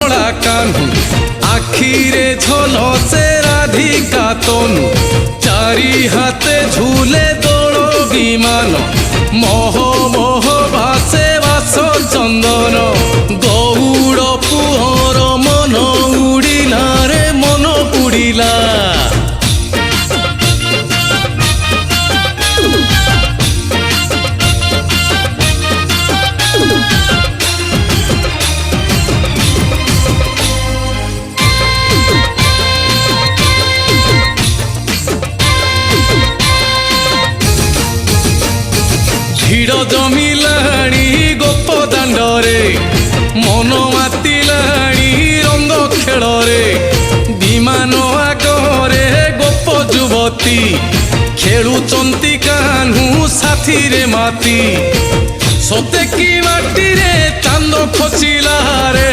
କଳା କାହ୍ନୁ ଆଖିରେ ଝଲସେ ରାଧିକା ତନୁ ଚାରି ହାତେ ଝୁଲେ ଦୋଳ ବିମାନ ମହ ମହ ଭାସେ ବାସ ଚନ୍ଦନ ଗଉଡ଼ ପୁଅର ମନ ଉଡ଼ିଲା ରେ ମନ ଉଡ଼ିଲା। ভিড় জমিলাଣି গোপ দাণ্ডরে মন মাতিলাଣି রঙ্গ খেଳରେ বিমান আগরে গোপ যুবতী খেলুচন্তি কাহ্নু সাথীরে মাতি সতে কি মাটিরে চাঁদ খচিলা রে